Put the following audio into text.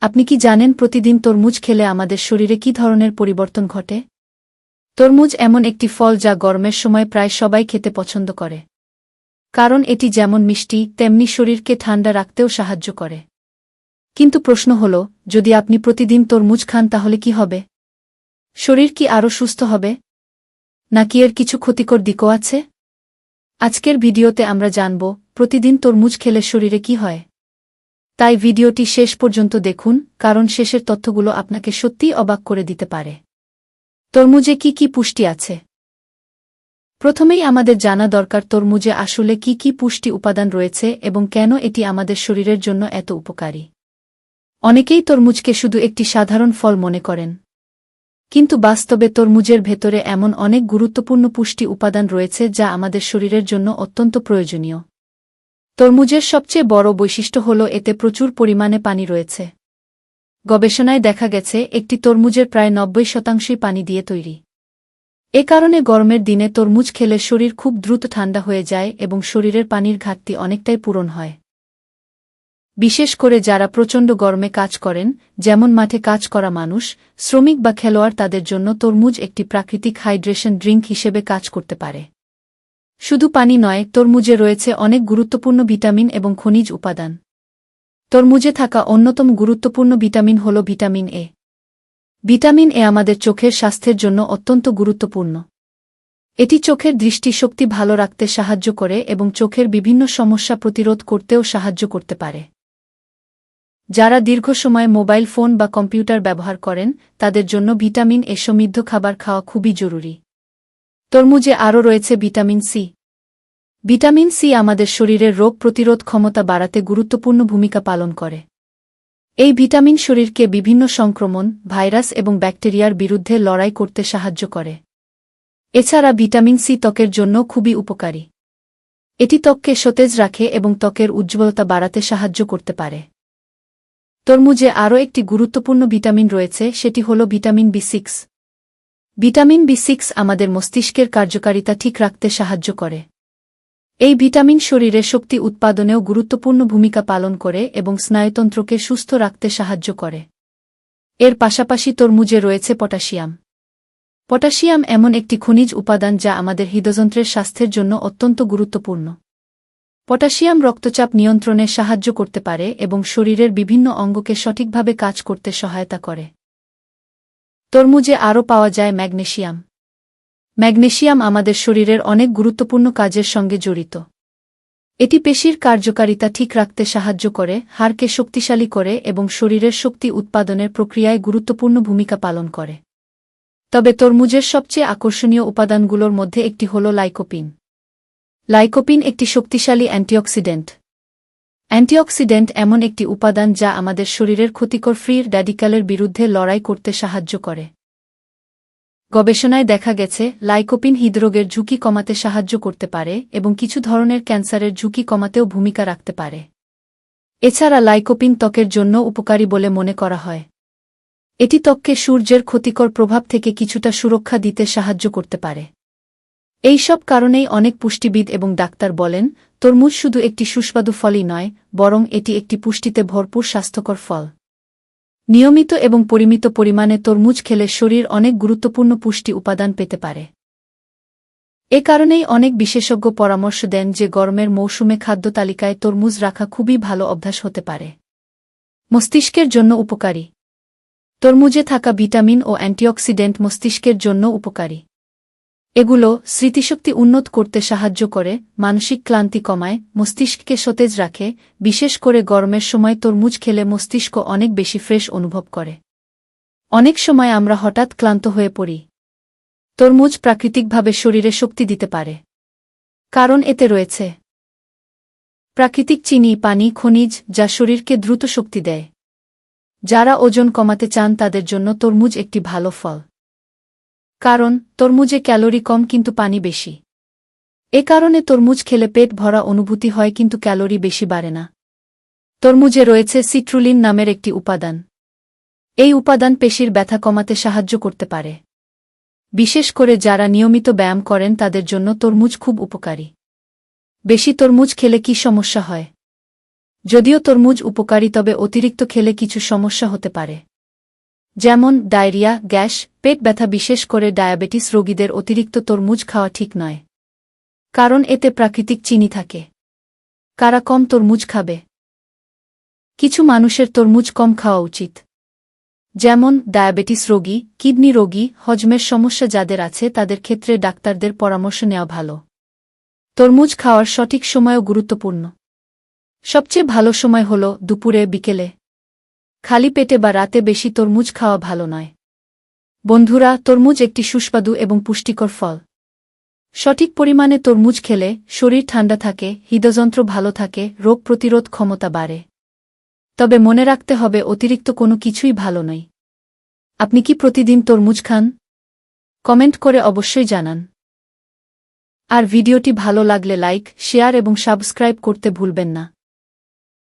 আপনি কি জানেন প্রতিদিন তরমুজ খেলে আমাদের শরীরে কি ধরনের পরিবর্তন ঘটে? তরমুজ এমন একটি ফল যা গরমের সময় প্রায় সবাই খেতে পছন্দ করে। কারণ এটি যেমন মিষ্টি তেমনি শরীরকে ঠান্ডা রাখতেও সাহায্য করে। কিন্তু প্রশ্ন হল, যদি আপনি প্রতিদিন তরমুজ খান তাহলে কি হবে? শরীর কি আরও সুস্থ হবে? নাকি এর কিছু ক্ষতিকর দিকও আছে? আজকের ভিডিওতে আমরা জানব প্রতিদিন তরমুজ খেলে শরীরে কি হয়। তাই ভিডিওটি শেষ পর্যন্ত দেখুন, কারণ শেষের তথ্যগুলো আপনাকে সত্যিই অবাক করে দিতে পারে। তরমুজে কি কি পুষ্টি আছে? প্রথমেই আমাদের জানা দরকার তরমুজে আসলে কি কি পুষ্টি উপাদান রয়েছে এবং কেন এটি আমাদের শরীরের জন্য এত উপকারী। অনেকেই তরমুজকে শুধু একটি সাধারণ ফল মনে করেন। কিন্তু বাস্তবে তরমুজের ভেতরে এমন অনেক গুরুত্বপূর্ণ পুষ্টি উপাদান রয়েছে যা আমাদের শরীরের জন্য অত্যন্ত প্রয়োজনীয়। তরমুজের সবচেয়ে বড় বৈশিষ্ট্য হল এতে প্রচুর পরিমাণে পানি রয়েছে। গবেষণায় দেখা গেছে একটি তরমুজের প্রায় 90% পানি দিয়ে তৈরি। এ কারণে গরমের দিনে তরমুজ খেলে শরীর খুব দ্রুত ঠান্ডা হয়ে যায় এবং শরীরের পানির ঘাটতি অনেকটাই পূরণ হয়। বিশেষ করে যারা প্রচণ্ড গরমে কাজ করেন, যেমন মাঠে কাজ করা মানুষ, শ্রমিক বা খেলোয়াড়, তাদের জন্য তরমুজ একটি প্রাকৃতিক হাইড্রেশন ড্রিঙ্ক হিসেবে কাজ করতে পারে। শুধু পানি নয়, তরমুজে রয়েছে অনেক গুরুত্বপূর্ণ ভিটামিন এবং খনিজ উপাদান। তরমুজে থাকা অন্যতম গুরুত্বপূর্ণ ভিটামিন হল ভিটামিন এ। ভিটামিন এ আমাদের চোখের স্বাস্থ্যের জন্য অত্যন্ত গুরুত্বপূর্ণ। এটি চোখের দৃষ্টিশক্তি ভালো রাখতে সাহায্য করে এবং চোখের বিভিন্ন সমস্যা প্রতিরোধ করতেও সাহায্য করতে পারে। যারা দীর্ঘ সময় মোবাইল ফোন বা কম্পিউটার ব্যবহার করেন, তাদের জন্য ভিটামিন এ সমৃদ্ধ খাবার খাওয়া খুবই জরুরি। তরমুজে আরও রয়েছে ভিটামিন সি। ভিটামিন সি আমাদের শরীরের রোগ প্রতিরোধ ক্ষমতা বাড়াতে গুরুত্বপূর্ণ ভূমিকা পালন করে। এই ভিটামিন শরীরকে বিভিন্ন সংক্রমণ, ভাইরাস এবং ব্যাকটেরিয়ার বিরুদ্ধে লড়াই করতে সাহায্য করে। এছাড়া ভিটামিন সি ত্বকের জন্য খুবই উপকারী। এটি ত্বককে সতেজ রাখে এবং ত্বকের উজ্জ্বলতা বাড়াতে সাহায্য করতে পারে। তরমুজে আরও একটি গুরুত্বপূর্ণ ভিটামিন রয়েছে, সেটি হল ভিটামিন বি6। ভিটামিন বি6 আমাদের মস্তিষ্কের কার্যকারিতা ঠিক রাখতে সাহায্য করে। এই ভিটামিন শরীরে শক্তি উৎপাদনেও গুরুত্বপূর্ণ ভূমিকা পালন করে এবং স্নায়ুতন্ত্রকে সুস্থ রাখতে সাহায্য করে। এর পাশাপাশি তরমুজে রয়েছে পটাশিয়াম। পটাশিয়াম এমন একটি খনিজ উপাদান যা আমাদের হৃদযন্ত্রের স্বাস্থ্যের জন্য অত্যন্ত গুরুত্বপূর্ণ। পটাশিয়াম রক্তচাপ নিয়ন্ত্রণে সাহায্য করতে পারে এবং শরীরের বিভিন্ন অঙ্গকে সঠিকভাবে কাজ করতে সহায়তা করে। তরমুজে আরও পাওয়া যায় ম্যাগনেসিয়াম। ম্যাগনেসিয়াম আমাদের শরীরের অনেক গুরুত্বপূর্ণ কাজের সঙ্গে জড়িত। এটি পেশির কার্যকারিতা ঠিক রাখতে সাহায্য করে, হাড়কে শক্তিশালী করে এবং শরীরের শক্তি উৎপাদনের প্রক্রিয়ায় গুরুত্বপূর্ণ ভূমিকা পালন করে। তবে তরমুজের সবচেয়ে আকর্ষণীয় উপাদানগুলোর মধ্যে একটি হল লাইকোপিন। লাইকোপিন একটি শক্তিশালী অ্যান্টিঅক্সিডেন্ট। অ্যান্টিঅক্সিডেন্ট এমন একটি উপাদান যা আমাদের শরীরের ক্ষতিকর ফ্রি র্যাডিক্যালের বিরুদ্ধে লড়াই করতে সাহায্য করে। গবেষণায় দেখা গেছে লাইকোপিন হৃদরোগের ঝুঁকি কমাতে সাহায্য করতে পারে এবং কিছু ধরনের ক্যান্সারের ঝুঁকি কমাতেও ভূমিকা রাখতে পারে। এছাড়া লাইকোপিন ত্বকের জন্য উপকারী বলে মনে করা হয়। এটি ত্বককে সূর্যের ক্ষতিকর প্রভাব থেকে কিছুটা সুরক্ষা দিতে সাহায্য করতে পারে। এই সব কারণেই অনেক পুষ্টিবিদ এবং ডাক্তার বলেন, তরমুজ শুধু একটি সুস্বাদু ফলই নয়, বরং এটি একটি পুষ্টিতে ভরপুর স্বাস্থ্যকর ফল। নিয়মিত এবং পরিমিত পরিমাণে তরমুজ খেলে শরীর অনেক গুরুত্বপূর্ণ পুষ্টি উপাদান পেতে পারে। এ কারণেই অনেক বিশেষজ্ঞ পরামর্শ দেন যে গরমের মৌসুমে খাদ্য তালিকায় তরমুজ রাখা খুবই ভালো অভ্যাস হতে পারে। মস্তিষ্কের জন্য উপকারী। তরমুজে থাকা ভিটামিন ও অ্যান্টিঅক্সিডেন্ট মস্তিষ্কের জন্য উপকারী। এগুলো স্মৃতিশক্তি উন্নত করতে সাহায্য করে, মানসিক ক্লান্তি কমায়, মস্তিষ্ককে সতেজ রাখে। বিশেষ করে গরমের সময় তরমুজ খেলে মস্তিষ্ক অনেক বেশি ফ্রেশ অনুভব করে। অনেক সময় আমরা হঠাৎ ক্লান্ত হয়ে পড়ি। তরমুজ প্রাকৃতিকভাবে শরীরে শক্তি দিতে পারে। কারণ এতে রয়েছে প্রাকৃতিক চিনি, পানি, খনিজ যা শরীরকে দ্রুত শক্তি দেয়। যারা ওজন কমাতে চান তাদের জন্য তরমুজ একটি ভালো ফল। কারণ তরমুজে ক্যালোরি কম কিন্তু পানি বেশি। এ কারণে তরমুজ খেলে পেট ভরা অনুভূতি হয় কিন্তু ক্যালোরি বেশি বাড়ে না। তরমুজে রয়েছে সিট্রুলিন নামের একটি উপাদান। এই উপাদান পেশির ব্যথা কমাতে সাহায্য করতে পারে। বিশেষ করে যারা নিয়মিত ব্যায়াম করেন তাদের জন্য তরমুজ খুব উপকারী। বেশি তরমুজ খেলে কি সমস্যা হয়? যদিও তরমুজ উপকারী, তবে অতিরিক্ত খেলে কিছু সমস্যা হতে পারে, যেমন ডায়রিয়া, গ্যাস, পেট ব্যথা। বিশেষ করে ডায়াবেটিস রোগীদের অতিরিক্ত তরমুজ খাওয়া ঠিক নয়, কারণ এতে প্রাকৃতিক চিনি থাকে। কারা কম তরমুজ খাবে? কিছু মানুষের তরমুজ কম খাওয়া উচিত, যেমন ডায়াবেটিস রোগী, কিডনি রোগী, হজমের সমস্যা যাদের আছে তাদের ক্ষেত্রে ডাক্তারদের পরামর্শ নেওয়া ভালো। তরমুজ খাওয়ার সঠিক সময়ও গুরুত্বপূর্ণ। সবচেয়ে ভালো সময় হল দুপুরে, বিকেলে। খালি পেটে বা রাতে বেশি তরমুজ খাওয়া ভালো নয়। বন্ধুরা, তরমুজ একটি সুস্বাদু এবং পুষ্টিকর ফল। সঠিক পরিমাণে তরমুজ খেলে শরীর ঠান্ডা থাকে, হৃদযন্ত্র ভালো থাকে, রোগ প্রতিরোধ ক্ষমতা বাড়ে। তবে মনে রাখতে হবে, অতিরিক্ত কোনো কিছুই ভালো নয়। আপনি কি প্রতিদিন তরমুজ খান? কমেন্ট করে অবশ্যই জানান। আর ভিডিওটি ভালো লাগলে লাইক, শেয়ার এবং সাবস্ক্রাইব করতে ভুলবেন না।